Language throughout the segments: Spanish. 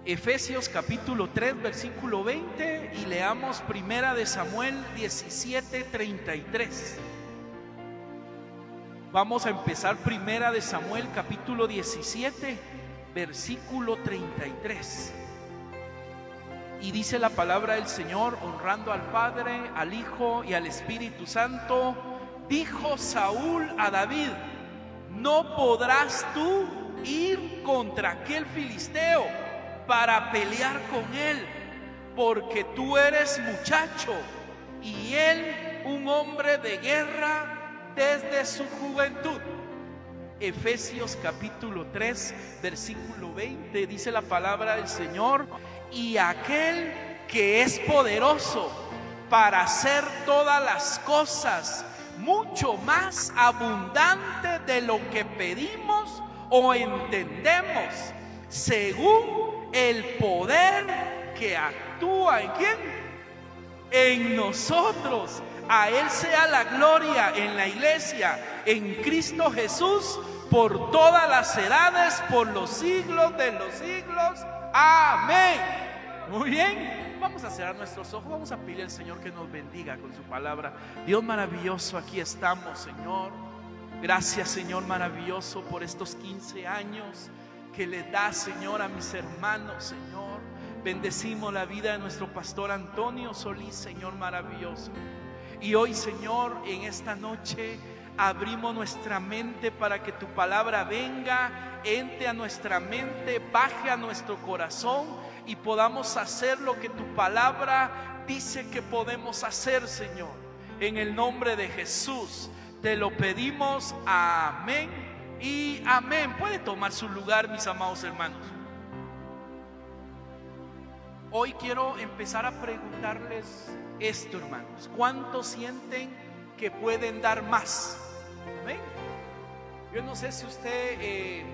Efesios capítulo 3 versículo 20 y leamos Primera de Samuel 17:33. Vamos a empezar Primera de Samuel capítulo 17 versículo 33. Y dice la palabra del Señor, honrando al Padre, al Hijo y al Espíritu Santo, dijo Saúl a David: no podrás tú ir contra aquel filisteo para pelear con él, porque tú eres muchacho y él un hombre de guerra desde su juventud. Efesios capítulo 3 versículo 20 dice la palabra del Señor: y aquel que es poderoso para hacer todas las cosas mucho más abundante de lo que pedimos o entendemos, según el poder que actúa ¿en quién? En nosotros. A Él sea la gloria en la iglesia, en Cristo Jesús, por todas las edades, por los siglos de los siglos. Amén. Muy bien, vamos a cerrar nuestros ojos, vamos a pedir al Señor que nos bendiga con su palabra. Dios maravilloso, aquí estamos, Señor. Gracias, Señor maravilloso, por estos 15 años que le da, Señor, a mis hermanos, Señor. Bendecimos la vida de nuestro pastor Antonio Solís, Señor maravilloso. Y hoy, Señor, en esta noche abrimos nuestra mente para que tu palabra venga, entre a nuestra mente, baje a nuestro corazón y podamos hacer lo que tu palabra dice que podemos hacer, Señor. En el nombre de Jesús te lo pedimos, amén y amén. Puede tomar su lugar, mis amados hermanos. Hoy quiero empezar a preguntarles esto, hermanos: ¿cuántos sienten que pueden dar más? Amén. Yo no sé si usted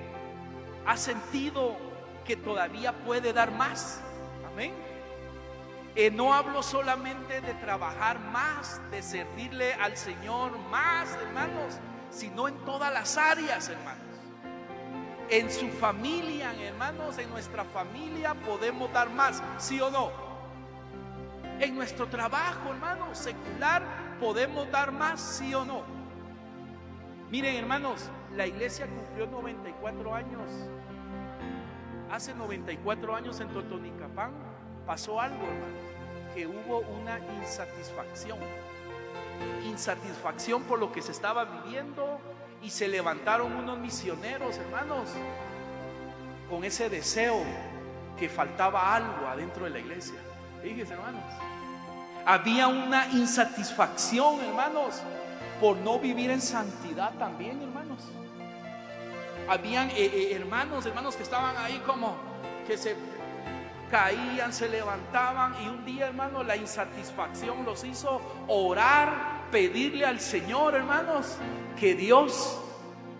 ha sentido que todavía puede dar más. Amén. No hablo solamente de trabajar más, de servirle al Señor más, hermanos, sino en todas las áreas, hermanos. En su familia, hermanos, en nuestra familia podemos dar más, ¿sí o no? En nuestro trabajo, hermanos, secular, podemos dar más, ¿sí o no? Miren, hermanos, la iglesia cumplió 94 años. Hace 94 años en Totonicapán pasó algo, hermanos, que hubo una insatisfacción por lo que se estaba viviendo, y se levantaron unos misioneros, hermanos, con ese deseo que faltaba algo adentro de la iglesia. Fíjense, hermanos, había una insatisfacción, hermanos, por no vivir en santidad también, hermanos. Habían hermanos que estaban ahí como que se caían, se levantaban, y un día, hermanos, la insatisfacción los hizo orar, pedirle al Señor, hermanos, que Dios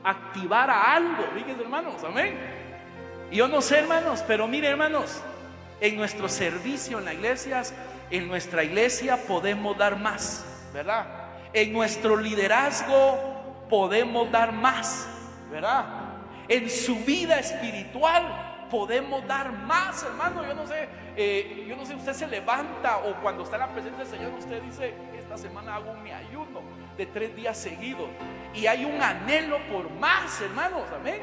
activara algo. Fíjense, hermanos, amén. Y yo no sé, hermanos, pero mire, hermanos, en nuestro servicio en las iglesias, en nuestra iglesia podemos dar más, ¿verdad? En nuestro liderazgo podemos dar más, ¿verdad? En su vida espiritual podemos dar más, hermano. Yo no sé, usted se levanta o cuando está en la presencia del Señor, usted dice: esta semana hago mi ayuno de 3 días seguidos, y hay un anhelo por más, hermanos, amén.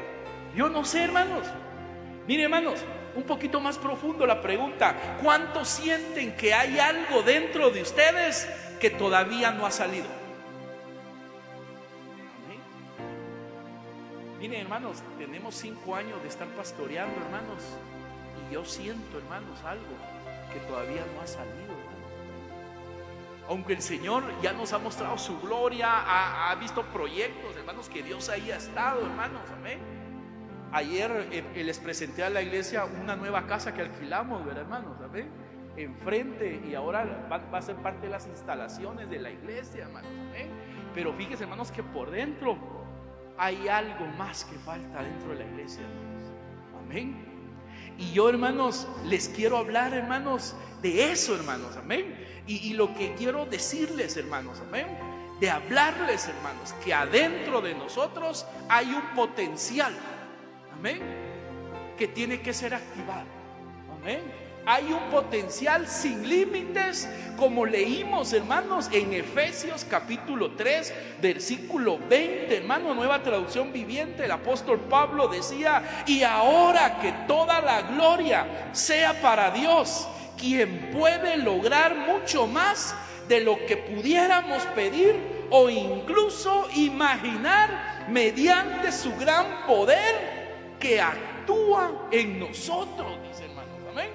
Yo no sé, hermanos. Mire, hermanos, un poquito más profundo la pregunta: ¿cuántos sienten que hay algo dentro de ustedes que todavía no ha salido? Amén. Miren, hermanos, tenemos 5 años de estar pastoreando, hermanos, y yo siento, hermanos, algo que todavía no ha salido, hermanos. Aunque el Señor ya nos ha mostrado su gloria, ha visto proyectos, hermanos, que Dios ahí ha estado, hermanos, amén. Ayer les presenté a la iglesia una nueva casa que alquilamos, ¿verdad, hermanos? Amén. Enfrente, y ahora va a ser parte de las instalaciones de la iglesia, hermanos, amén. Pero fíjense, hermanos, que por dentro hay algo más que falta dentro de la iglesia, hermanos, amén. Y yo, hermanos, les quiero hablar, hermanos, de eso, hermanos, amén. Y lo que quiero decirles, hermanos, amén, de hablarles, hermanos, que adentro de nosotros hay un potencial, amén, que tiene que ser activado, Amén. Hay un potencial sin límites, como leímos, hermanos, en Efesios capítulo 3, versículo 20, hermano, Nueva Traducción Viviente. El apóstol Pablo decía: y ahora que toda la gloria sea para Dios, quien puede lograr mucho más de lo que pudiéramos pedir o incluso imaginar, mediante su gran poder que actúa en nosotros, dice, hermanos. Amén.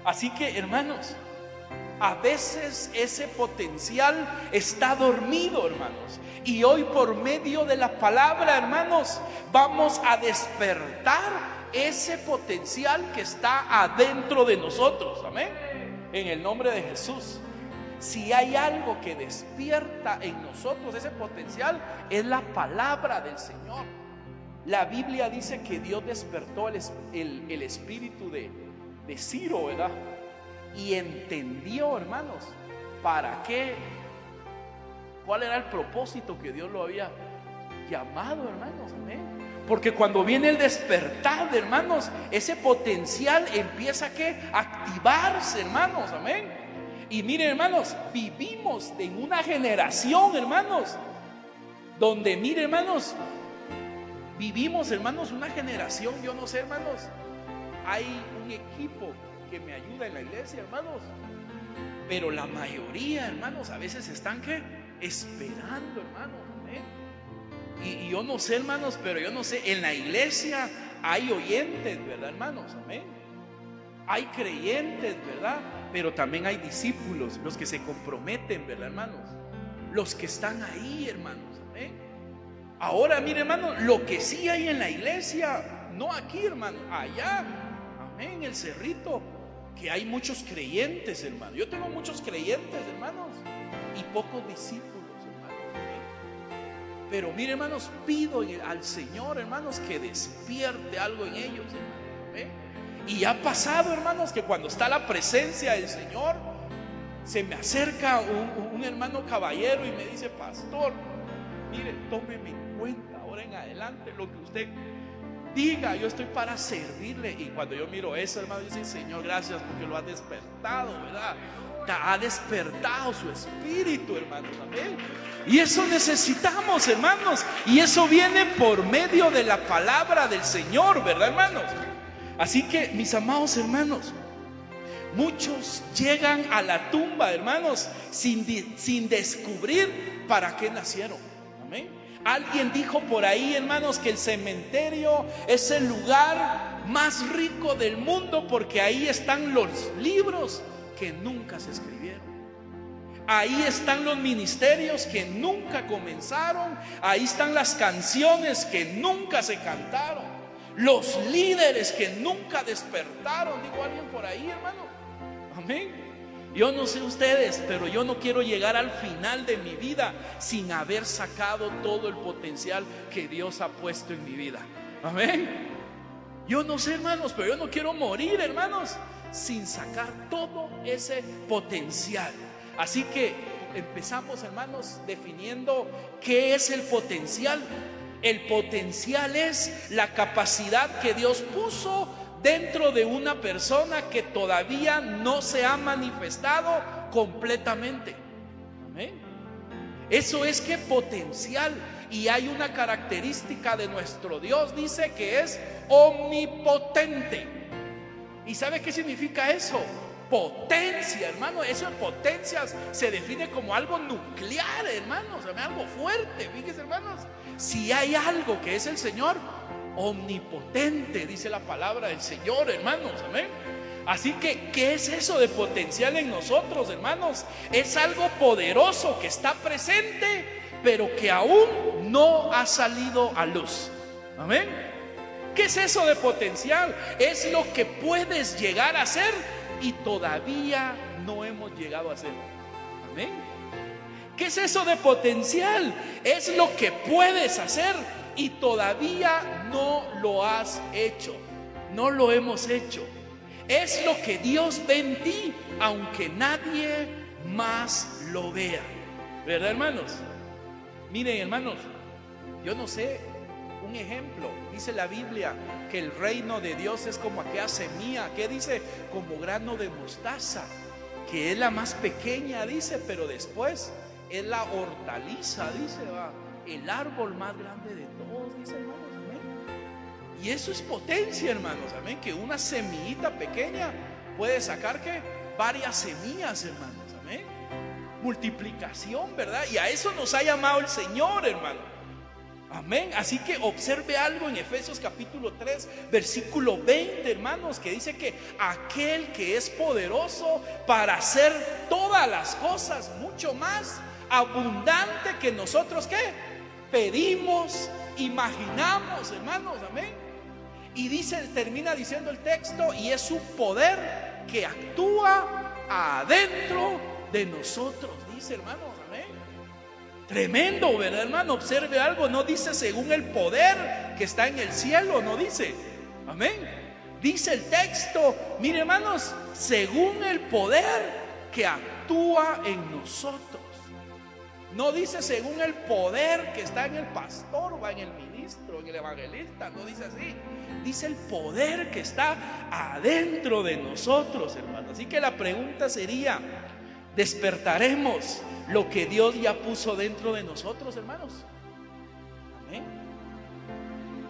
Así que, hermanos, a veces ese potencial está dormido, hermanos, y hoy, por medio de la palabra, hermanos, vamos a despertar ese potencial que está adentro de nosotros. Amén. En el nombre de Jesús. Si hay algo que despierta en nosotros ese potencial, es la palabra del Señor. La Biblia dice que Dios despertó el espíritu de Ciro, ¿verdad? Y entendió, hermanos, para qué, cuál era el propósito que Dios lo había llamado, hermanos. Amén. Porque cuando viene el despertar, hermanos, ese potencial empieza a activarse, hermanos. Amén. Y miren, hermanos, vivimos en una generación, hermanos, donde, miren, hermanos, vivimos, hermanos, una generación, yo no sé, hermanos, hay un equipo que me ayuda en la iglesia, hermanos, pero la mayoría, hermanos, a veces están esperando, hermanos. Amén. Y yo no sé, hermanos, pero yo no sé, en la iglesia hay oyentes, ¿verdad, hermanos? Amén. Hay creyentes, ¿verdad? Pero también hay discípulos, los que se comprometen, ¿verdad, hermanos? Los que están ahí, hermanos. Amén. Ahora, mire, hermanos, lo que sí hay en la iglesia, no aquí, hermano, allá, amén, en el cerrito, que hay muchos creyentes, hermano. Yo tengo muchos creyentes, hermanos, y pocos discípulos, hermanos. Amén. Pero mire, hermanos, pido al Señor, hermanos, que despierte algo en ellos, hermanos. Amén. Y ha pasado, hermanos, que cuando está la presencia del Señor, se me acerca un hermano caballero y me dice: pastor, mire, tómeme en cuenta ahora en adelante lo que usted diga, yo estoy para servirle. Y cuando yo miro eso, hermano, dice: Señor, gracias porque lo ha despertado, ¿verdad? Ha despertado su espíritu, hermanos. Amén. Y eso necesitamos, hermanos, y eso viene por medio de la palabra del Señor, ¿verdad, hermanos? Así que, mis amados hermanos, muchos llegan a la tumba, hermanos, sin descubrir para qué nacieron. Amén. Alguien dijo por ahí, hermanos, que el cementerio es el lugar más rico del mundo, porque ahí están los libros que nunca se escribieron. Ahí están los ministerios que nunca comenzaron. Ahí están las canciones que nunca se cantaron. Los líderes que nunca despertaron, dijo alguien por ahí, hermano. Amén. Yo no sé ustedes, pero yo no quiero llegar al final de mi vida sin haber sacado todo el potencial que Dios ha puesto en mi vida. Amén. Yo no sé, hermanos, pero yo no quiero morir, hermanos, sin sacar todo ese potencial. Así que empezamos, hermanos, definiendo qué es el potencial. El potencial es la capacidad que Dios puso dentro de una persona que todavía no se ha manifestado completamente. Amén. Eso es que potencial. Y hay una característica de nuestro Dios, dice que es omnipotente. ¿Y sabe qué significa eso? Potencia, hermano. Eso de potencias se define como algo nuclear, hermanos, algo fuerte. Fíjense, hermanos, si hay algo que es el Señor, omnipotente, dice la palabra del Señor, hermanos. Amén. Así que, ¿qué es eso de potencial en nosotros, hermanos? Es algo poderoso que está presente, pero que aún no ha salido a luz. Amén. ¿Qué es eso de potencial? Es lo que puedes llegar a ser y todavía no hemos llegado a ser. Amén. ¿Qué es eso de potencial? Es lo que puedes hacer y todavía no lo has hecho. No lo hemos hecho. Es lo que Dios ve en ti, aunque nadie más lo vea. ¿Verdad, hermanos? Miren, hermanos, yo no sé Un ejemplo, dice la Biblia que el reino de Dios es como aquella semilla, que dice, como grano de mostaza, que es la más pequeña, dice, pero después es la hortaliza, dice, va, el árbol más grande de todos, dice, hermanos, amén. Y eso es potencia, hermanos, amén, que una semillita pequeña puede sacar que varias semillas, hermanos, amén. Multiplicación, ¿verdad? Y a eso nos ha llamado el Señor, hermano. Amén. Así que observe algo en Efesios capítulo 3 versículo 20, hermanos, que dice que aquel que es poderoso para hacer todas las cosas mucho más abundante que nosotros, ¿qué? Pedimos, imaginamos, hermanos, amén. Y dice, termina diciendo el texto, y es su poder que actúa adentro de nosotros, dice, hermanos, amén. Tremendo, ¿verdad, hermano? Observe algo, no dice según el poder que está en el cielo, no dice, amén. Dice el texto, mire, hermanos, según el poder que actúa en nosotros. No dice según el poder que está en el pastor o en el ministro, en el evangelista, no dice así. Dice el poder que está adentro de nosotros, hermano. Así que la pregunta sería, ¿despertaremos lo que Dios ya puso dentro de nosotros, hermanos? Amén.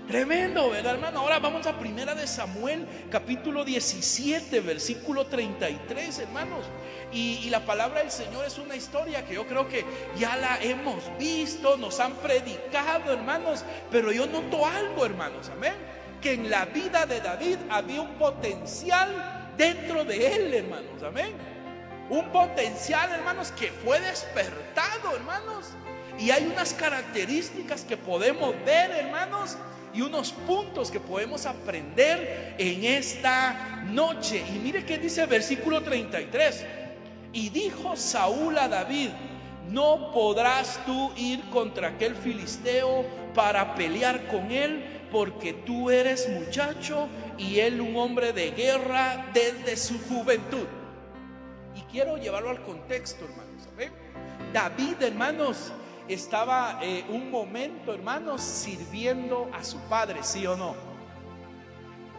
Tremendo, ¿verdad, hermano? Ahora vamos a Primera de Samuel capítulo 17 versículo 33, hermanos. Y la palabra del Señor es una historia que yo creo que ya la hemos visto, nos han predicado, hermanos. Pero yo noto algo, hermanos, amén, que en la vida de David había un potencial dentro de él, hermanos, amén. Un potencial, hermanos, que fue despertado, hermanos. Y hay unas características que podemos ver, hermanos, y unos puntos que podemos aprender en esta noche. Y mire que dice versículo 33. Y dijo Saúl a David: no podrás tú ir contra aquel filisteo para pelear con él, porque tú eres muchacho y él un hombre de guerra desde su juventud. Y quiero llevarlo al contexto, hermanos, ¿saben? David, hermanos, estaba un momento, hermanos, sirviendo a su padre, ¿sí o no?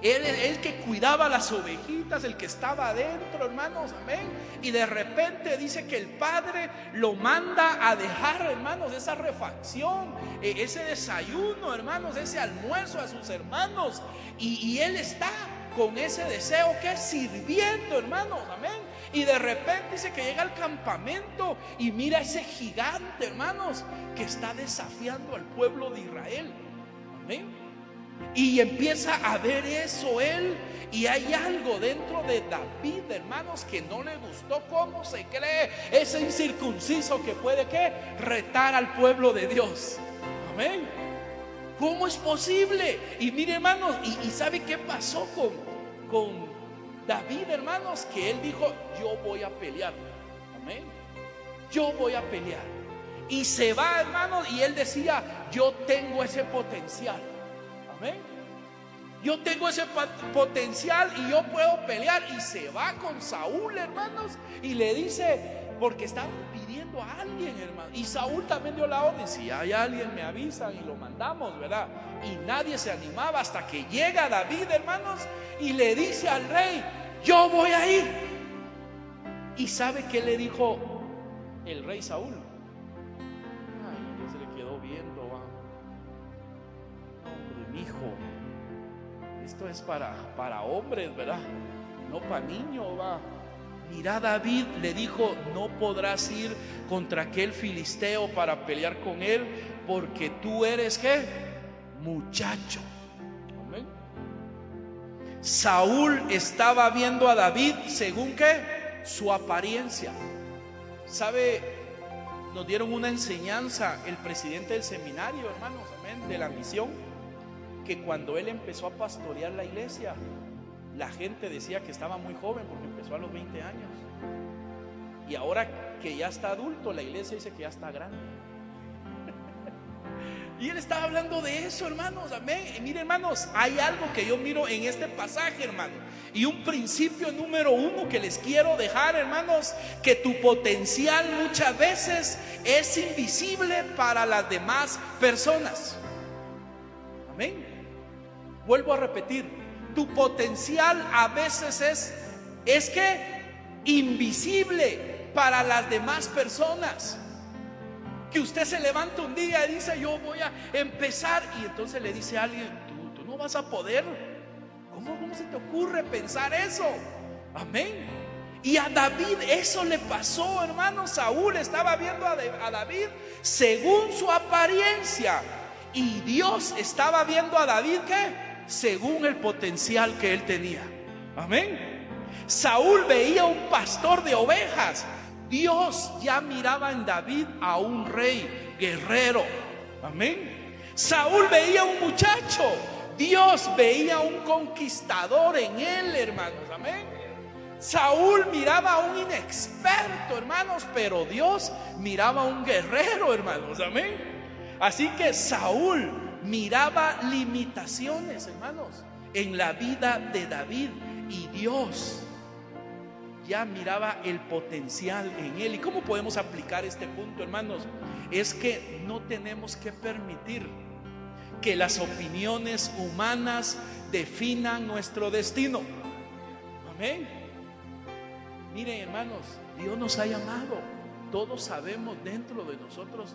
Él que cuidaba las ovejitas, el que estaba adentro, hermanos, amén. Y de repente dice que el padre lo manda a dejar, hermanos, esa refacción, ese desayuno, hermanos, ese almuerzo a sus hermanos. Y él está con ese deseo, que es sirviendo, hermanos, amén. Y de repente dice que llega al campamento y mira ese gigante, hermanos, que está desafiando al pueblo de Israel, amén. Y empieza a ver eso él, y hay algo dentro de David, hermanos, que no le gustó. ¿Cómo se cree ese incircunciso que puede retar al pueblo de Dios? Amén. ¿Cómo es posible? Y mire, hermanos, y ¿sabe qué pasó con David, hermanos? Que él dijo: yo voy a pelear. Amén. Yo voy a pelear. Y se va, hermanos, y él decía: yo tengo ese potencial. Amén. Yo tengo ese potencial y yo puedo pelear. Y se va con Saúl, hermanos, y le dice, porque estaban pidiendo a alguien, hermano. Y Saúl también dio la orden: si hay alguien me avisan y lo mandamos, ¿verdad? Y nadie se animaba hasta que llega David, hermanos, y le dice al rey: yo voy a ir. ¿Y sabe qué le dijo el rey Saúl? Ay, se le quedó viendo, hombre, hijo, esto es para hombres, ¿verdad? No para niños, va. Mira, David le dijo: no podrás ir contra aquel filisteo para pelear con él, porque tú eres muchacho. Amén. Saúl estaba viendo a David según su apariencia. ¿Sabe? Nos dieron una enseñanza el presidente del seminario, hermanos, amén, de la misión, que cuando él empezó a pastorear la iglesia, la gente decía que estaba muy joven porque empezó a los 20 años. Y ahora que ya está adulto, la iglesia dice que ya está grande. Y él estaba hablando de eso, hermanos, amén. Y mire, hermanos, hay algo que yo miro en este pasaje, hermano, y un principio número uno que les quiero dejar, hermanos: que tu potencial muchas veces es invisible para las demás personas. Vuelvo a repetir, tu potencial a veces es que invisible para las demás personas. Que usted se levanta un día y dice: yo voy a empezar, y entonces le dice a alguien: tú no vas a poder. ¿Cómo se te ocurre pensar eso? Amén. Y a David eso le pasó, hermano. Saúl estaba viendo a David según su apariencia, y Dios estaba viendo a David, ¿qué? Según el potencial que él tenía. Amén. Saúl veía un pastor de ovejas. Dios ya miraba en David a un rey guerrero. Amén. Saúl veía un muchacho. Dios veía un conquistador en él, hermanos. Amén. Saúl miraba a un inexperto, hermanos, pero Dios miraba a un guerrero, hermanos. Amén. Así que Saúl miraba limitaciones, hermanos, en la vida de David, y Dios ya miraba el potencial en él. ¿Y cómo podemos aplicar este punto, hermanos? Es que no tenemos que permitir que las opiniones humanas definan nuestro destino. Amén. Miren, hermanos, Dios nos ha llamado. Todos sabemos dentro de nosotros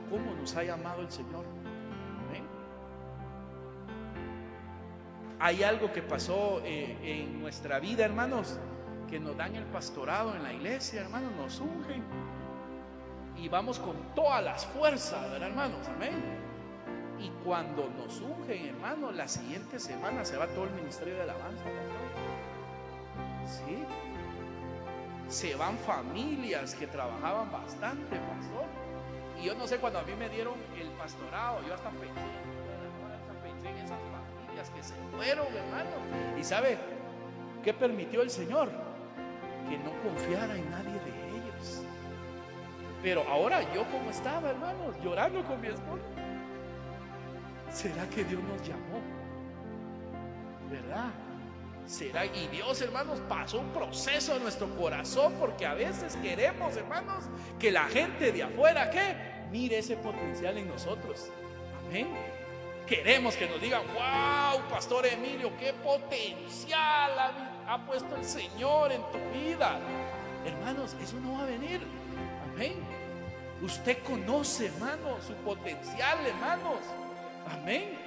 cómo nos ha llamado el Señor. Amén. Hay algo que pasó en nuestra vida, hermanos, que nos dan el pastorado en la iglesia, hermanos, nos ungen y vamos con todas las fuerzas, ¿verdad, hermanos? Amén. Y cuando nos ungen, hermanos, la siguiente semana se va todo el ministerio de alabanza, ¿verdad? Sí. Se van familias que trabajaban bastante, pastor. Y yo no sé, cuando a mí me dieron el pastorado, yo hasta pensé en esas familias que se fueron, hermano. ¿Y sabe qué permitió el Señor? Que no confiara en nadie de ellos. Pero ahora yo, como estaba, hermanos, llorando con mi esposa. ¿Será que Dios nos llamó? ¿Verdad? ¿Será? Y Dios, hermanos, pasó un proceso en nuestro corazón, porque a veces queremos, hermanos, que la gente de afuera, ¿qué? Mire ese potencial en nosotros. Amén. Queremos que nos digan: wow, Pastor Emilio, qué potencial ha puesto el Señor en tu vida. Hermanos, eso no va a venir. Amén. Usted conoce, hermano, su potencial, hermanos. Amén.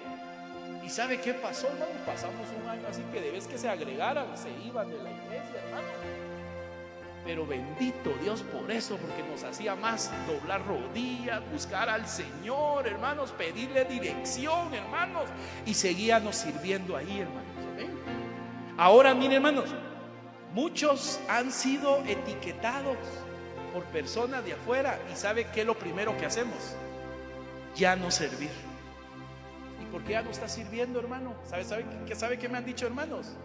¿Y sabe qué pasó, hermano? Pasamos un año así que de vez que se agregaran, se iban de la iglesia, hermano. Pero bendito Dios por eso, porque nos hacía más doblar rodillas, buscar al Señor, hermanos, pedirle dirección, hermanos, y seguíamos sirviendo ahí, hermanos. ¿Amén? Ahora, miren, hermanos, muchos han sido etiquetados por personas de afuera, y ¿sabe qué es lo primero que hacemos? Ya no servir. ¿Por qué ya no está sirviendo, hermano? ¿Sabe qué me han dicho, hermanos?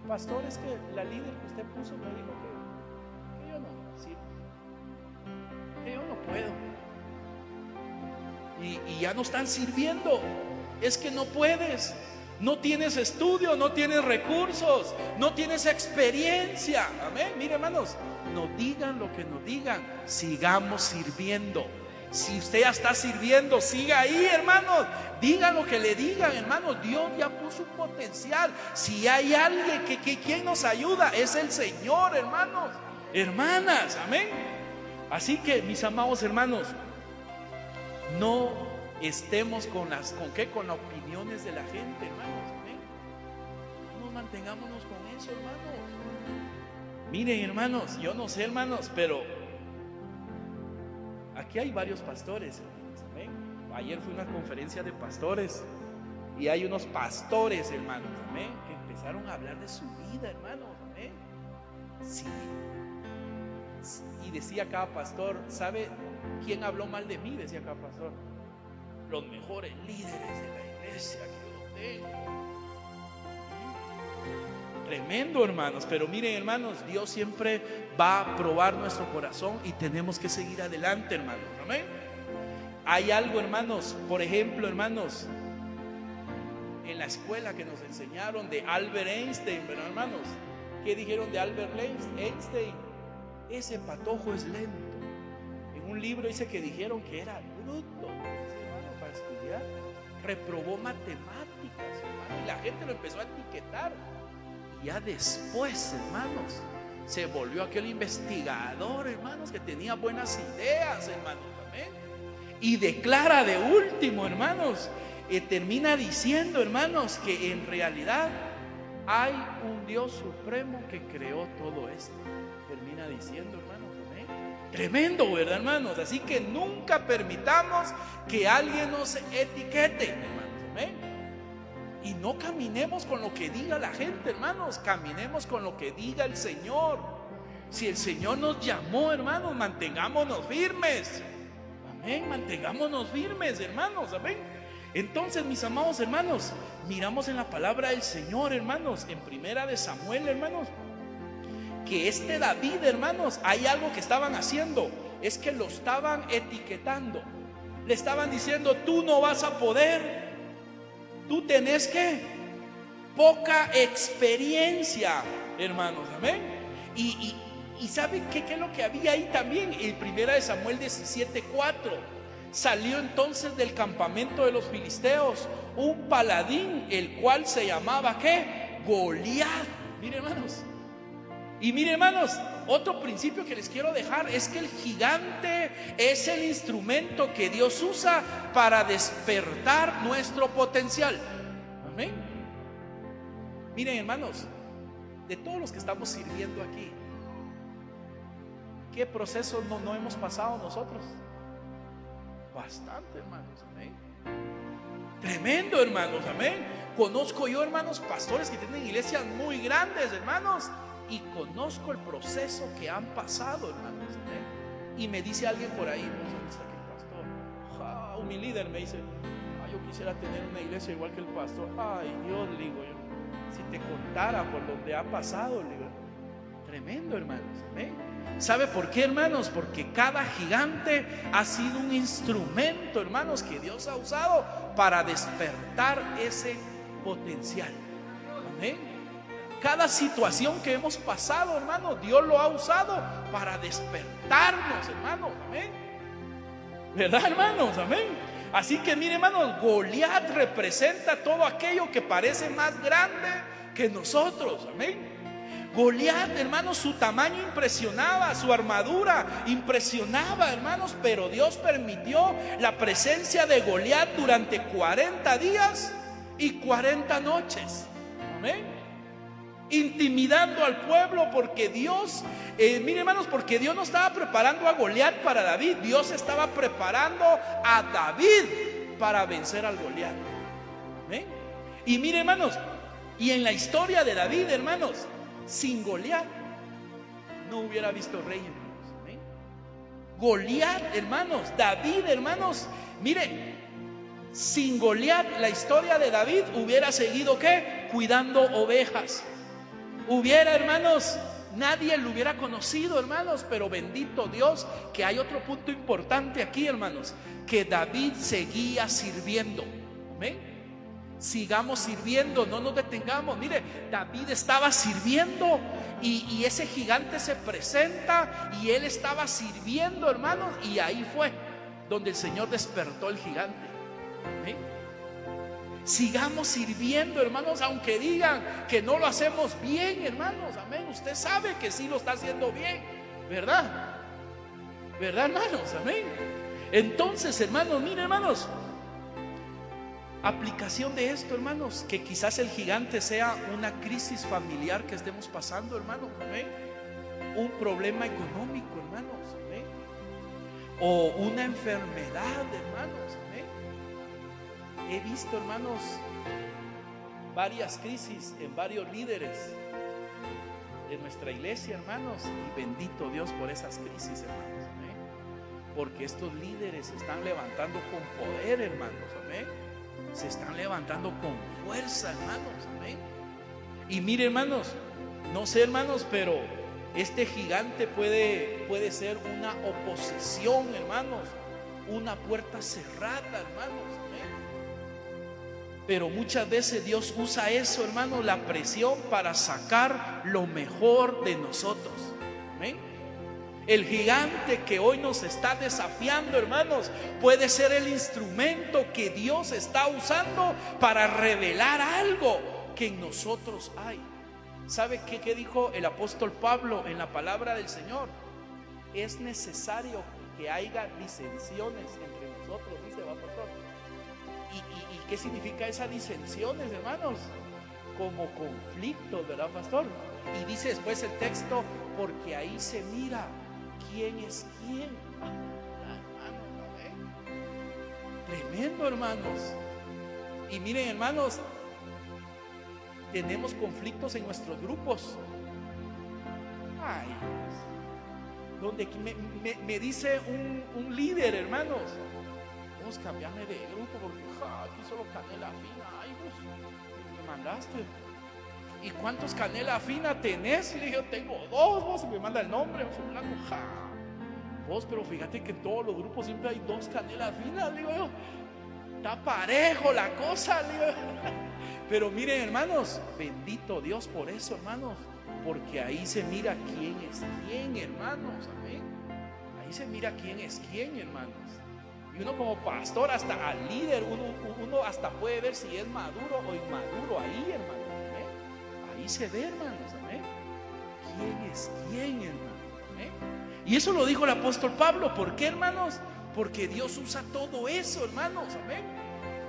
Pastor, es que la líder que usted puso me dijo que yo no sirvo, que yo no puedo. Y ya no están sirviendo. Es que no puedes. No tienes estudio, no tienes recursos, no tienes experiencia. Amén. Mire, hermanos, nos digan lo que nos digan, sigamos sirviendo. Si usted ya está sirviendo, siga ahí, hermanos. Digan lo que le digan, hermanos. Dios ya puso un potencial. Si hay alguien quien nos ayuda, es el Señor, hermanos, hermanas. Amén. Así que, mis amados hermanos, no estemos con las opiniones de la gente, hermanos. Amén. No mantengámonos con eso, hermanos. Miren, hermanos, yo no sé, hermanos, pero aquí hay varios pastores, hermanos. Amén. Ayer fue una conferencia de pastores y hay unos pastores, hermanos, amén, que empezaron a hablar de su vida, hermanos. Amén. Sí. Y decía cada pastor: ¿sabe quién habló mal de mí? Decía cada pastor: los mejores líderes de la iglesia que yo tengo. Tremendo, hermanos. Pero miren, hermanos, Dios siempre va a probar nuestro corazón y tenemos que seguir adelante, hermanos. Amén. Hay algo, hermanos, por ejemplo, hermanos, en la escuela que nos enseñaron de Albert Einstein, ¿verdad, hermanos? ¿Qué dijeron de Albert Einstein? Ese patojo es lento. En un libro dice que dijeron que era bruto, hermano, para estudiar. Reprobó matemáticas, hermano. hermano, y la gente lo empezó a etiquetar. Y ya después, hermanos, se volvió aquel investigador, hermanos, que tenía buenas ideas, hermanos, amén. Y declara de último, hermanos, termina diciendo, hermanos, que en realidad hay un Dios supremo que creó todo esto. Termina diciendo, hermanos, amén. Tremendo, ¿verdad, hermanos? Así que nunca permitamos que alguien nos etiquete, hermanos, amén. Y no caminemos con lo que diga la gente, hermanos. Caminemos con lo que diga el Señor. Si el Señor nos llamó, hermanos, mantengámonos firmes. Amén, mantengámonos firmes, hermanos, amén. Entonces, mis amados hermanos, miramos en la palabra del Señor, hermanos, en Primera de Samuel, hermanos, que este David, hermanos, hay algo que estaban haciendo, es que lo estaban etiquetando. Le estaban diciendo: tú no vas a poder, tú tenés que poca experiencia, hermanos, amén. Y ¿saben qué es lo que había ahí también? En Primera de Samuel 17:4 salió entonces del campamento de los filisteos un paladín, el cual se llamaba ¿qué? Goliat. Mire, hermanos. Y mire, hermanos, otro principio que les quiero dejar es que el gigante es el instrumento que Dios usa para despertar nuestro potencial. Amén. Miren, hermanos, de todos los que estamos sirviendo aquí, ¿qué proceso no hemos pasado nosotros? Bastante, hermanos, amén. Tremendo, hermanos, amén. Conozco yo, hermanos, pastores que tienen iglesias muy grandes, hermanos, y conozco el proceso que han pasado, hermanos, amén. Y me dice alguien por ahí: ¿dónde está aquel pastor? Mi líder me dice: yo quisiera tener una iglesia igual que el pastor. Ay, Dios, le digo yo, si te contara por donde ha pasado, le digo. Tremendo, hermanos, amén. ¿Sabe por qué, hermanos? Porque cada gigante ha sido un instrumento, hermanos, que Dios ha usado para despertar ese potencial. Amén. Cada situación que hemos pasado, hermanos, Dios lo ha usado para despertarnos, hermanos. Amén. ¿Verdad, hermanos? Amén. Así que mire, hermanos, Goliat representa todo aquello que parece más grande que nosotros. Amén. Goliat, hermanos, su tamaño impresionaba, su armadura impresionaba, hermanos, pero Dios permitió la presencia de Goliat durante 40 días y 40 noches. Amén. Intimidando al pueblo, porque Dios, mire, hermanos, porque Dios no estaba preparando a Goliat para David, Dios estaba preparando a David para vencer al Goliat. Amén. Y mire, hermanos, y en la historia de David, hermanos, sin Goliat no hubiera visto rey, hermanos. Amén. Goliat, hermanos, David, hermanos, mire, sin Goliat la historia de David hubiera seguido ¿qué? Cuidando ovejas. Hubiera, hermanos, nadie lo hubiera conocido, hermanos, pero bendito Dios que hay otro punto importante aquí, hermanos, que David seguía sirviendo. Amén. Sigamos sirviendo, no nos detengamos. Mire, David estaba sirviendo y ese gigante se presenta y él estaba sirviendo, hermanos, y ahí fue donde el Señor despertó el gigante. ¿Amén? Sigamos sirviendo, hermanos, aunque digan que no lo hacemos bien, hermanos. Amén. Usted sabe que sí lo está haciendo bien, ¿verdad? ¿Verdad, hermanos? Amén. Entonces, hermanos, mire, hermanos, aplicación de esto, hermanos, que quizás el gigante sea una crisis familiar que estemos pasando, hermanos, amén. Un problema económico, hermanos, amén. O una enfermedad, hermanos, amén. He visto, hermanos, varias crisis en varios líderes de nuestra iglesia, hermanos, y bendito Dios por esas crisis, hermanos, amén. Porque estos líderes se están levantando con poder, hermanos, amén. Se están levantando con fuerza, hermanos, amén. Y mire, hermanos, no sé, hermanos, pero este gigante puede ser una oposición, hermanos, una puerta cerrada, hermanos, amén. Pero muchas veces Dios usa eso, hermanos, la presión, para sacar lo mejor de nosotros, amén. El gigante que hoy nos está desafiando, hermanos, puede ser el instrumento que Dios está usando para revelar algo que en nosotros hay. ¿Sabe qué dijo el apóstol Pablo en la palabra del Señor? Es necesario que haya disensiones entre nosotros, dice, ¿va, pastor? ¿Y qué significa esas disensiones, hermanos? Como conflictos, ¿verdad, pastor? Y dice después el texto, porque ahí se mira quién es quién. Tremendo, hermanos. Y miren, hermanos, tenemos conflictos en nuestros grupos. Ay, donde me dice un líder, hermanos, vamos a cambiarme de grupo porque aquí solo canela fina. Ay, vos me mandaste. ¿Y cuántos canela fina tenés? Le dije, yo tengo 2. Vos me manda el nombre, vos, pero fíjate que en todos los grupos siempre hay 2 canelas finas. Le digo yo, está parejo la cosa. Le digo, pero miren, hermanos, bendito Dios por eso, hermanos, porque ahí se mira quién es quién, hermanos. Amén. Ahí se mira quién es quién, hermanos. Y uno como pastor, hasta al líder, uno hasta puede ver si es maduro o inmaduro ahí, hermanos. Amén. Ahí se ve, hermanos. Amén. ¿Quién es quién, hermanos? Amén. Y eso lo dijo el apóstol Pablo. ¿Por qué, hermanos? Porque Dios usa todo eso, hermanos. Amén.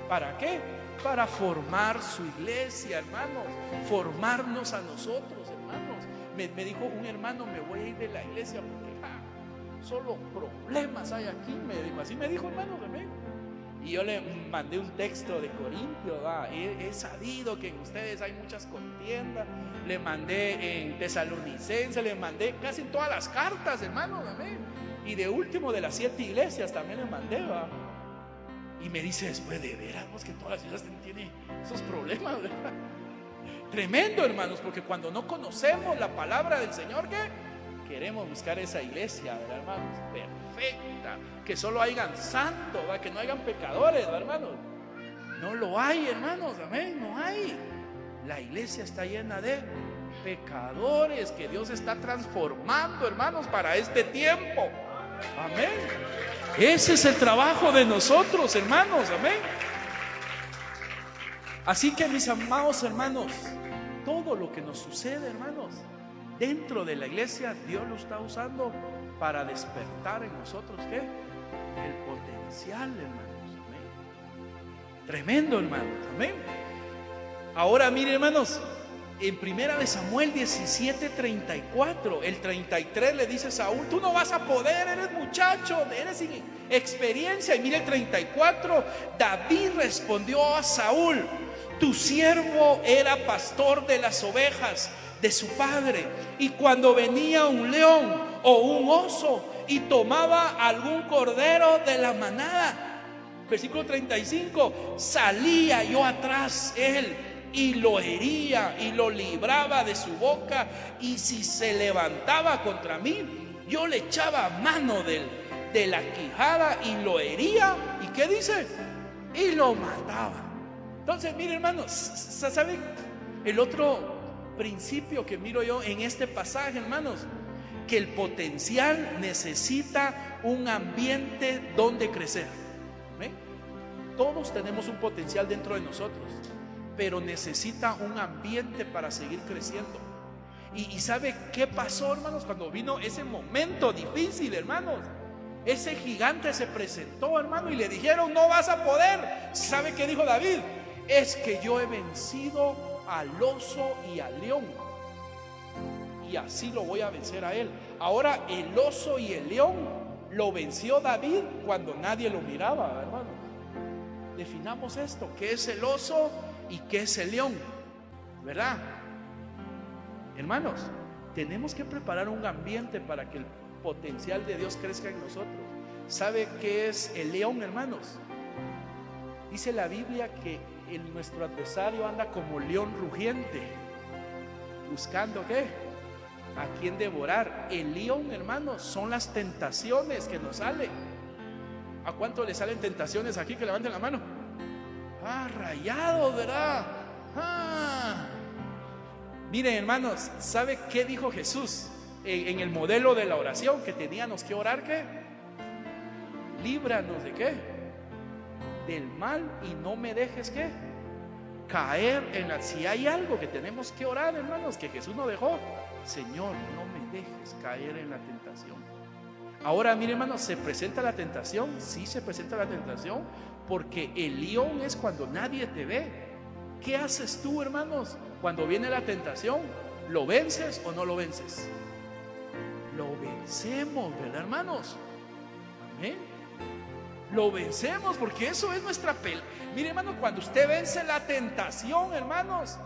¿Para qué? Para formar su iglesia, hermanos. Formarnos a nosotros, hermanos. Me dijo un hermano, me voy a ir de la iglesia porque solo problemas hay aquí. Así me dijo, hermanos. Amén. Y yo le mandé un texto de Corintios. He sabido que en ustedes hay muchas contiendas. Le mandé en Tesalonicenses, le mandé casi en todas las cartas, hermanos. Amén. Y de último de las 7 iglesias también le mandé, ¿va? Y me dice después, de veras, que todas las iglesias tienen esos problemas, ¿verdad? Tremendo, hermanos, porque cuando no conocemos la palabra del Señor, ¿qué? Queremos buscar esa iglesia, ¿verdad, hermanos? Perfecta, que solo hayan santos, ¿verdad? Que no hayan pecadores, ¿verdad, hermanos? No lo hay, hermanos, amén, no hay. La iglesia está llena de pecadores que Dios está transformando, hermanos, para este tiempo. Amén. Ese es el trabajo de nosotros, hermanos. Amén. Así que, mis amados hermanos, todo lo que nos sucede, hermanos, dentro de la iglesia, Dios lo está usando para despertar en nosotros, ¿qué? El potencial, hermanos. Amén. Tremendo, hermanos. Amén. Ahora, miren, hermanos, en primera de Samuel 17:34, el 33 le dice a Saúl, tú no vas a poder, eres muchacho, eres sin experiencia. Y mire el 34, David respondió a Saúl, tu siervo era pastor de las ovejas de su padre, y cuando venía un león o un oso y tomaba algún cordero de la manada, versículo 35, salía yo atrás él y lo hería y lo libraba de su boca, y si se levantaba contra mí, yo le echaba mano de la quijada y lo hería. ¿Y qué dice? Y lo mataba. Entonces, mire, hermanos, ¿saben? El otro principio que miro yo en este pasaje, hermanos, que el potencial necesita un ambiente donde crecer. ¿Ven? Todos tenemos un potencial dentro de nosotros, pero necesita un ambiente para seguir creciendo. Y ¿sabe qué pasó, hermanos? Cuando vino ese momento difícil, hermanos, ese gigante se presentó, hermano, y le dijeron, no vas a poder. ¿Sabe qué dijo David? Es que yo he vencido al oso y al león, y así lo voy a vencer a él. Ahora, el oso y el león lo venció David cuando nadie lo miraba, hermanos. Definamos esto, ¿qué es el oso y qué es el león? ¿Verdad? Hermanos, tenemos que preparar un ambiente para que el potencial de Dios crezca en nosotros. ¿Sabe qué es el león, hermanos? Dice la Biblia que nuestro adversario anda como león rugiente, buscando ¿qué? A quién devorar. El león, hermanos, son las tentaciones que nos salen. ¿A cuánto le salen tentaciones aquí? Que levanten la mano. Rayado, ¿verdad? Miren, hermanos, ¿sabe qué dijo Jesús en el modelo de la oración que teníamos que orar, ¿qué? Líbranos de qué? Del mal y no me dejes ¿qué? Caer en la... Si hay algo que tenemos que orar, hermanos, que Jesús nos dejó, Señor, no me dejes caer en la tentación. Ahora, mire, hermanos, ¿se presenta la tentación? Sí, se presenta la tentación, porque el león es cuando nadie te ve. ¿Qué haces tú, hermanos, cuando viene la tentación? ¿Lo vences o no lo vences? Lo vencemos, ¿verdad, hermanos? Amén. Lo vencemos, porque eso es nuestra pelea. Mire, hermano, cuando usted vence la tentación, hermanos,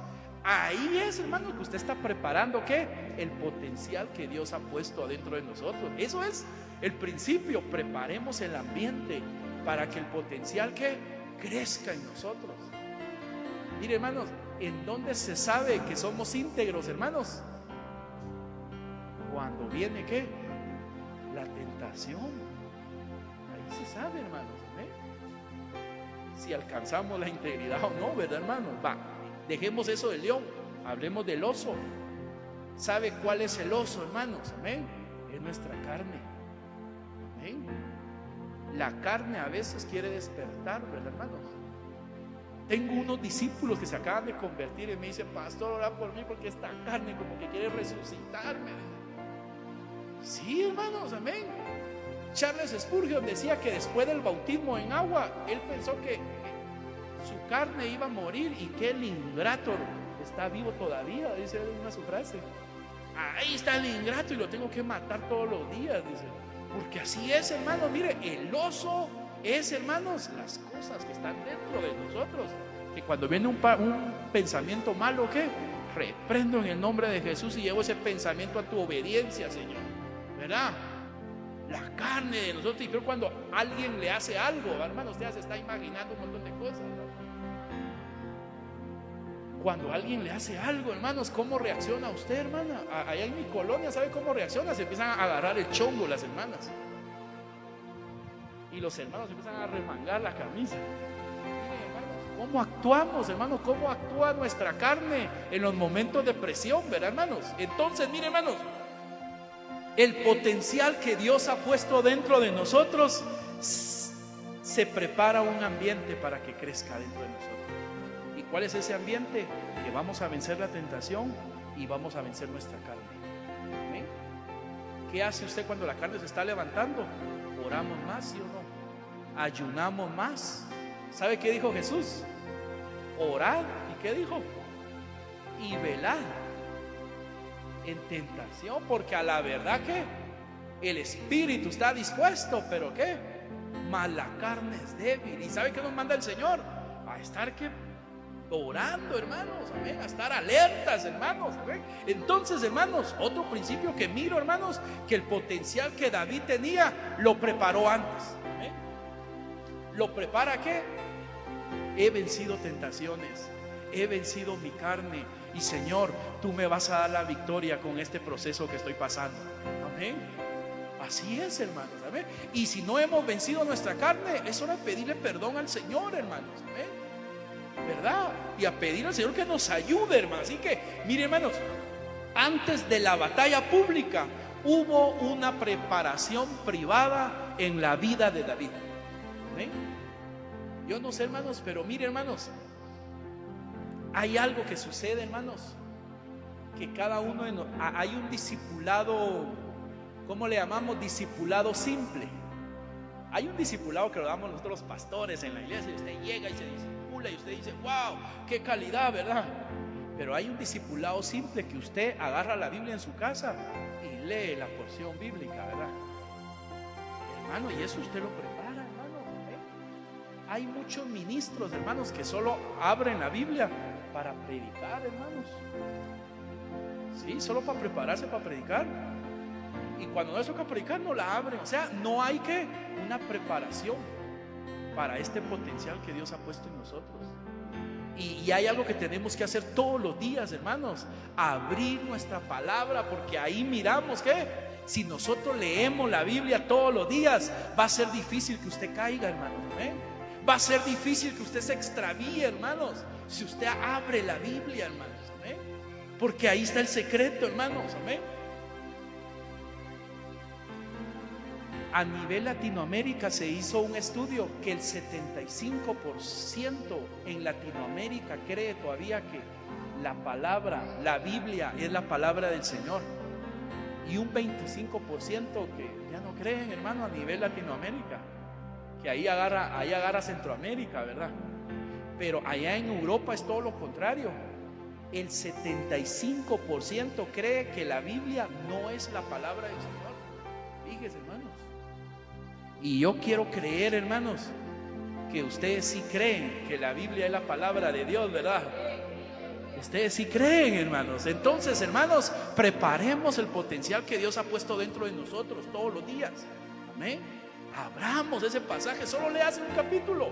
ahí es, hermano, que usted está preparando ¿qué? El potencial que Dios ha puesto adentro de nosotros. Eso es el principio. Preparemos el ambiente para que el potencial ¿qué? Crezca en nosotros. Mire, hermanos, ¿en dónde se sabe que somos íntegros, hermanos? Cuando viene ¿qué? La tentación. Se sabe, hermanos, si alcanzamos la integridad o no, ¿verdad, hermanos? Va, dejemos eso del león, hablemos del oso. ¿Sabe cuál es el oso, hermanos? Amén. Es nuestra carne. Amén. La carne a veces quiere despertar, ¿verdad, hermanos? Tengo unos discípulos que se acaban de convertir y me dicen: pastor, ora por mí porque esta carne como que quiere resucitarme. Sí, hermanos, amén. Charles Spurgeon decía que después del bautismo en agua, él pensó que su carne iba a morir y que el ingrato está vivo todavía, dice él en una su frase. Ahí está el ingrato y lo tengo que matar todos los días, dice. Porque así es, hermanos. Mire, el oso es, hermanos, las cosas que están dentro de nosotros. Que cuando viene un pensamiento malo, ¿qué? Reprendo en el nombre de Jesús y llevo ese pensamiento a tu obediencia, Señor. ¿Verdad? La carne de nosotros. Y creo cuando alguien le hace algo, hermano, usted se está imaginando un montón de cosas, ¿no? Cuando alguien le hace algo, hermanos, ¿cómo reacciona usted, hermana? Allá en mi colonia, ¿sabe cómo reacciona? Se empiezan a agarrar el chongo las hermanas, y los hermanos empiezan a remangar la camisa. Miren, hermanos, ¿cómo actuamos, hermanos? ¿Cómo actúa nuestra carne en los momentos de presión, verdad, hermanos? Entonces, miren, hermanos, el potencial que Dios ha puesto dentro de nosotros, se prepara un ambiente para que crezca dentro de nosotros. ¿Y cuál es ese ambiente? Que vamos a vencer la tentación y vamos a vencer nuestra carne. ¿Amén? ¿Qué hace usted cuando la carne se está levantando? ¿Oramos más, sí o no? ¿Ayunamos más? ¿Sabe qué dijo Jesús? Orad. ¿Y qué dijo? Y velad en tentación, porque a la verdad que el espíritu está dispuesto, pero ¿qué? Mas la carne es débil. ¿Y sabe qué nos manda el Señor? A estar ¿qué? Orando, hermanos, amén, a estar alertas, hermanos, amén. Entonces, hermanos, otro principio que miro, hermanos, que el potencial que David tenía lo preparó antes, amén. ¿Lo prepara qué? He vencido tentaciones, he vencido mi carne, y Señor, tú me vas a dar la victoria con este proceso que estoy pasando. Amén. Así es, hermanos. Amén. Y si no hemos vencido nuestra carne, es hora de pedirle perdón al Señor, hermanos. Amén. ¿Verdad? Y a pedir al Señor que nos ayude, hermanos. Así que, mire, hermanos, antes de la batalla pública hubo una preparación privada en la vida de David. Amén. Yo no sé, hermanos, pero mire, hermanos, hay algo que sucede, hermanos, que cada uno de nosotros, hay un discipulado, ¿cómo le llamamos? Discipulado simple. Hay un discipulado que lo damos nosotros los pastores en la iglesia, y usted llega y se discipula y usted dice: wow, qué calidad, ¿verdad? Pero hay un discipulado simple que usted agarra la Biblia en su casa y lee la porción bíblica, ¿verdad? Hermano, y eso usted lo prepara, hermano, ¿eh? Hay muchos ministros, hermanos, que solo abren la Biblia para predicar, hermanos. Sí, solo para prepararse para predicar. Y cuando no es para predicar, no la abren. O sea, no hay que una preparación para este potencial que Dios ha puesto en nosotros. Y hay algo que tenemos que hacer todos los días, hermanos: abrir nuestra palabra, porque ahí miramos que si nosotros leemos la Biblia todos los días, va a ser difícil que usted caiga, hermanos. ¿Eh? Va a ser difícil que usted se extravíe, hermanos, si usted abre la Biblia, hermanos. ¿Eh? Porque ahí está el secreto, hermanos. ¿Eh? a nivel Latinoamérica se hizo un estudio que el 75% en Latinoamérica cree todavía que la palabra, la Biblia es la palabra del Señor, y un 25% que ya no creen, hermano, a nivel Latinoamérica, que ahí agarra Centroamérica, ¿verdad? Pero allá en Europa es todo lo contrario. El 75% cree que la Biblia no es la palabra del Señor. Fíjense, hermanos. Y yo quiero creer, hermanos, que ustedes sí creen que la Biblia es la palabra de Dios, ¿verdad? Ustedes sí creen, hermanos. Entonces, hermanos, preparemos el potencial que Dios ha puesto dentro de nosotros todos los días. Amén. Abramos ese pasaje, solo leas un capítulo,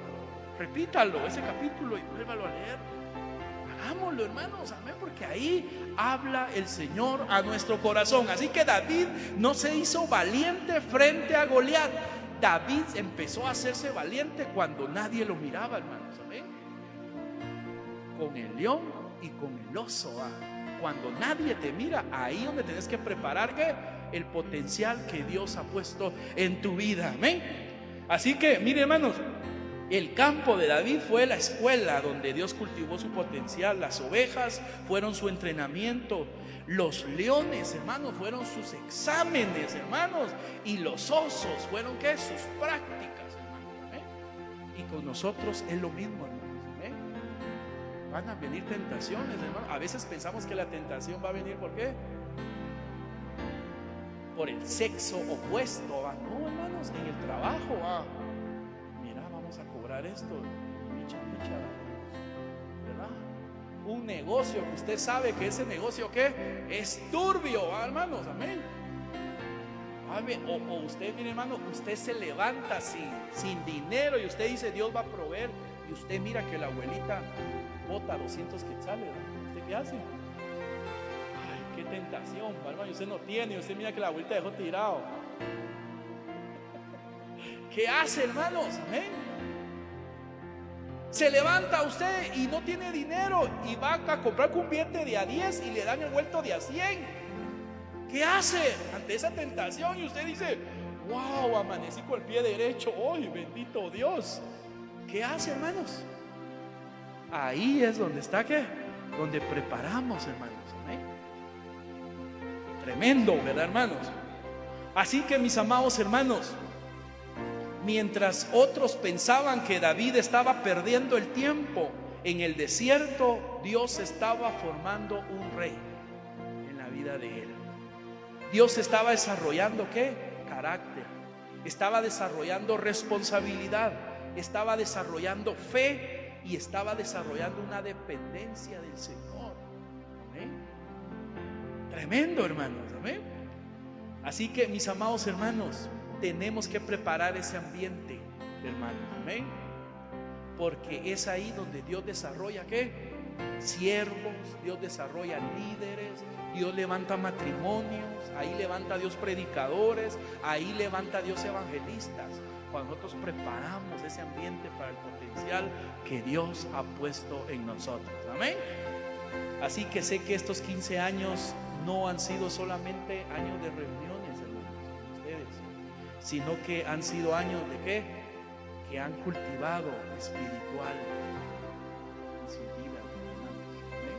repítalo ese capítulo y vuélvalo a leer. Hagámoslo, hermanos, amén, porque ahí habla el Señor a nuestro corazón. Así que David no se hizo valiente frente a Goliat. David empezó a hacerse valiente cuando nadie lo miraba, hermanos, amén. Con el león y con el oso, cuando nadie te mira, ahí donde tenés que preparar el potencial que Dios ha puesto en tu vida, amén. Así que, miren, hermanos, el campo de David fue la escuela donde Dios cultivó su potencial. Las ovejas fueron su entrenamiento. Los leones, hermanos, fueron sus exámenes, hermanos. Y los osos fueron, ¿qué? Sus prácticas, hermanos. Y con nosotros es lo mismo, hermanos. Van a venir tentaciones, hermanos. A veces pensamos que la tentación va a venir, ¿por qué? Por el sexo opuesto. No, hermanos, en el trabajo. Mira, vamos a cobrar esto, micha, ¿verdad? Un negocio que usted sabe que ese negocio, ¿qué? Es turbio, hermanos, amén. O usted, mire, hermano, usted se levanta sin dinero y usted dice Dios va a proveer, y usted mira que la abuelita bota 200 quetzales, ¿verdad? ¿Usted qué hace? Ay, qué tentación, hermano, y usted no tiene, y usted mira que la abuelita dejó tirado. ¿Qué hace, hermanos? Se levanta usted y no tiene dinero y va a comprar un billete de a 10 y le dan el vuelto de a 100. ¿Qué hace ante esa tentación? Y usted dice, wow, amanecí con el pie derecho, ¡ay, bendito Dios! ¿Qué hace, hermanos? Ahí es donde está, ¿qué? Donde preparamos, hermanos. ¿Amén? Tremendo, ¿verdad, hermanos? Así que, mis amados hermanos, mientras otros pensaban que David estaba perdiendo el tiempo en el desierto, Dios estaba formando un rey en la vida de él. Dios estaba desarrollando, ¿qué? Carácter. Estaba desarrollando responsabilidad. Estaba desarrollando fe y estaba desarrollando una dependencia del Señor. ¿Amén? Tremendo, hermanos. ¿Amén? Así que, mis amados hermanos, tenemos que preparar ese ambiente, hermanos. Amén. Porque es ahí donde Dios desarrolla, ¿qué? Siervos, Dios desarrolla líderes, Dios levanta matrimonios, ahí levanta Dios predicadores, ahí levanta Dios evangelistas. Cuando nosotros preparamos ese ambiente para el potencial que Dios ha puesto en nosotros. Amén. Así que sé que estos 15 años no han sido solamente años de reuniones, hermanos, con ustedes, sino que han sido años de ¿qué? Que han cultivado espiritual en su vida, hermanos. ¿Amén?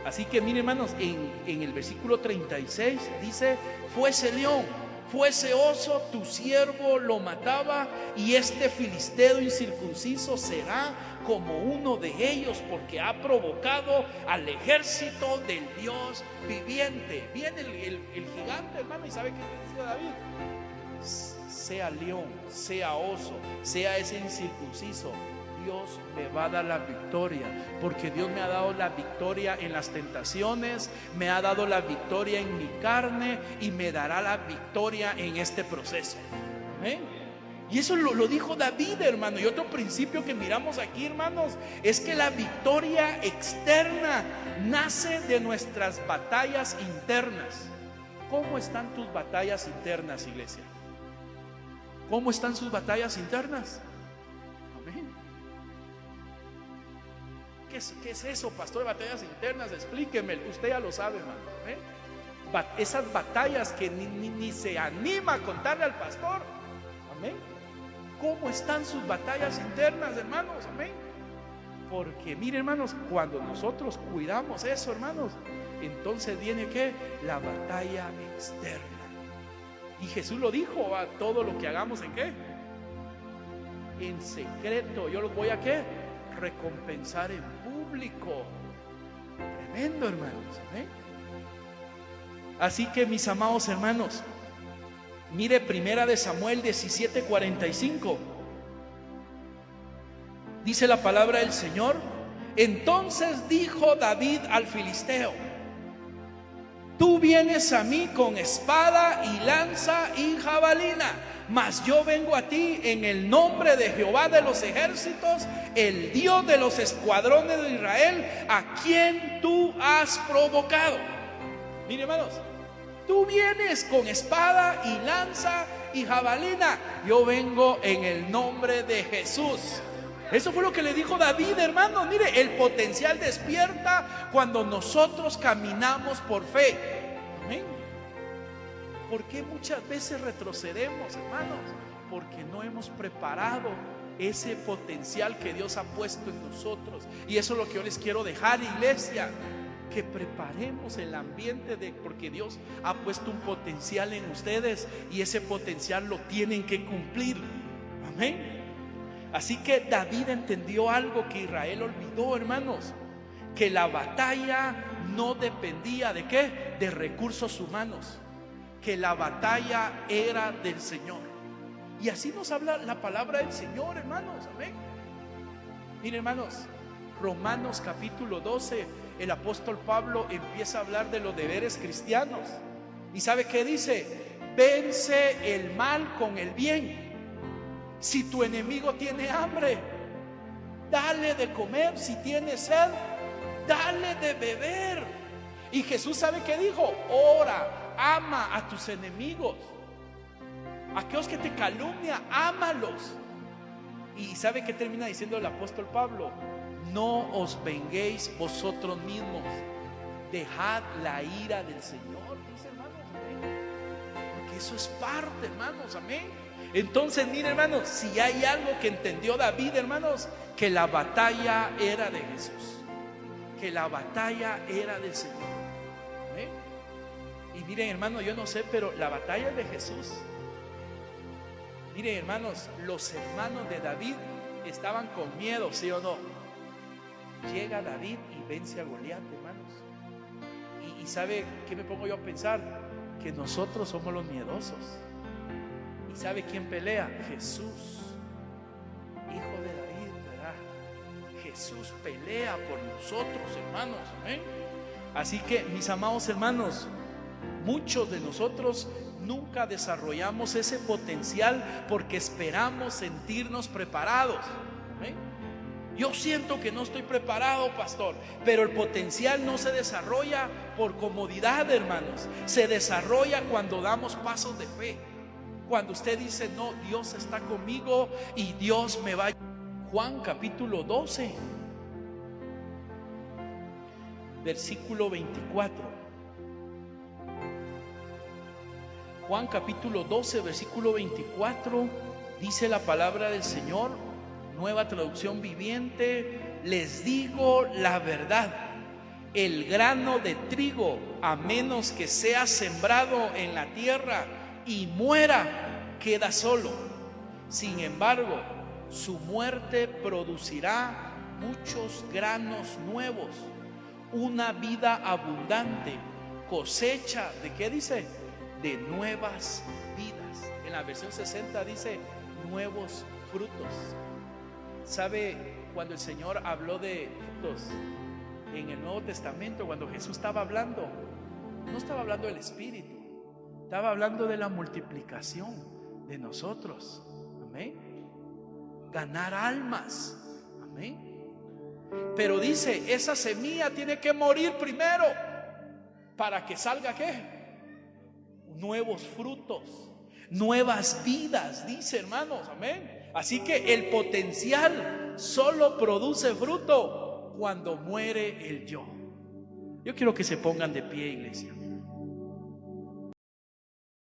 Así que miren, hermanos, en el versículo 36 dice: fuese león, fuese oso, tu siervo lo mataba, y este filisteo incircunciso será como uno de ellos, porque ha provocado al ejército del Dios viviente. Viene el gigante, hermano, y ¿sabe qué decía David? Sea león, sea oso, sea ese incircunciso, Dios me va a dar la victoria, porque Dios me ha dado la victoria en las tentaciones, me ha dado la victoria en mi carne y me dará la victoria en este proceso. ¿Amén? Y eso lo dijo David, hermano. Y otro principio que miramos aquí, hermanos, es que la victoria externa nace de nuestras batallas internas. ¿Cómo están tus batallas internas, iglesia? ¿Cómo están sus batallas internas? Amén. ¿Qué es eso, pastor, de batallas internas? Explíqueme, usted ya lo sabe, hermano. Esas batallas que ni se anima a contarle al pastor, Amén. ¿Cómo están sus batallas internas, hermanos? Amén. Porque mire, hermanos, cuando nosotros cuidamos eso, hermanos, entonces viene ¿qué? La batalla externa. Y Jesús lo dijo: a todo lo que hagamos en ¿qué? En secreto, yo los voy a ¿qué? Recompensar en público. Tremendo, hermanos. ¿Amén? Así que, mis amados hermanos, mire Primera de Samuel 17:45. Dice la palabra del Señor: entonces dijo David al filisteo: tú vienes a mí con espada y lanza y jabalina, mas yo vengo a ti en el nombre de Jehová de los ejércitos, el Dios de los escuadrones de Israel, a quien tú has provocado. Mire, hermanos, tú vienes con espada y lanza y jabalina, yo vengo en el nombre de Jesús. Eso fue lo que le dijo David, hermanos. Mire, el potencial despierta cuando nosotros caminamos por fe. Amén. ¿Por qué muchas veces retrocedemos, hermanos? Porque no hemos preparado ese potencial que Dios ha puesto en nosotros. Y eso es lo que yo les quiero dejar, iglesia, que preparemos el ambiente porque Dios ha puesto un potencial en ustedes y ese potencial lo tienen que cumplir. Amén. Así que David entendió algo que Israel olvidó, hermanos: que la batalla no dependía de ¿qué? De recursos humanos, que la batalla era del Señor. Y así nos habla la palabra del Señor, hermanos. Amén. Miren, hermanos, Romanos capítulo 12, el apóstol Pablo empieza a hablar de los deberes cristianos. ¿Y sabe qué dice? Vence el mal con el bien. Si tu enemigo tiene hambre, dale de comer. Si tiene sed, dale de beber. Y Jesús, ¿sabe qué dijo? Ora, ama a tus enemigos, aquellos que te calumnian, ámalos. Y ¿sabe qué termina diciendo el apóstol Pablo? No os venguéis vosotros mismos, dejad la ira del Señor, dice, hermanos. Amén. Porque eso es parte, hermanos. Amén. Entonces, mire, hermanos, si hay algo que entendió David, hermanos, que la batalla era de Jesús, que la batalla era del Señor. ¿Eh? Y miren, hermanos, yo no sé, pero la batalla es de Jesús. Miren, hermanos, los hermanos de David estaban con miedo, ¿sí o no? Llega David y vence a Goliat, hermanos. Y ¿sabe qué me pongo yo a pensar? Que nosotros somos los miedosos. ¿Y sabe quién pelea? Jesús, hijo de David, ¿verdad? Jesús pelea por nosotros, hermanos. ¿Amén? Así que, mis amados hermanos, muchos de nosotros nunca desarrollamos ese potencial porque esperamos sentirnos preparados. ¿Amén? Yo siento que no estoy preparado, pastor, pero el potencial no se desarrolla por comodidad, hermanos. Se desarrolla cuando damos pasos de fe. Cuando usted dice: no, Dios está conmigo y Dios me va a... Juan capítulo 12, versículo 24. Juan capítulo 12, versículo 24, dice la palabra del Señor, Nueva Traducción Viviente: les digo la verdad, el grano de trigo, a menos que sea sembrado en la tierra y muera, queda solo. Sin embargo, su muerte producirá muchos granos nuevos, una vida abundante, cosecha ¿de qué dice? De nuevas vidas. En la versión 60 dice nuevos frutos. ¿Sabe? Cuando el Señor habló de frutos en el Nuevo Testamento, cuando Jesús estaba hablando, no estaba hablando del Espíritu, estaba hablando de la multiplicación de nosotros. Amén. Ganar almas. Amén. Pero dice, esa semilla tiene que morir primero para que salga ¿qué? Nuevos frutos, nuevas vidas, dice, hermanos. Amén. Así que el potencial solo produce fruto cuando muere el yo. Yo quiero que se pongan de pie, iglesia.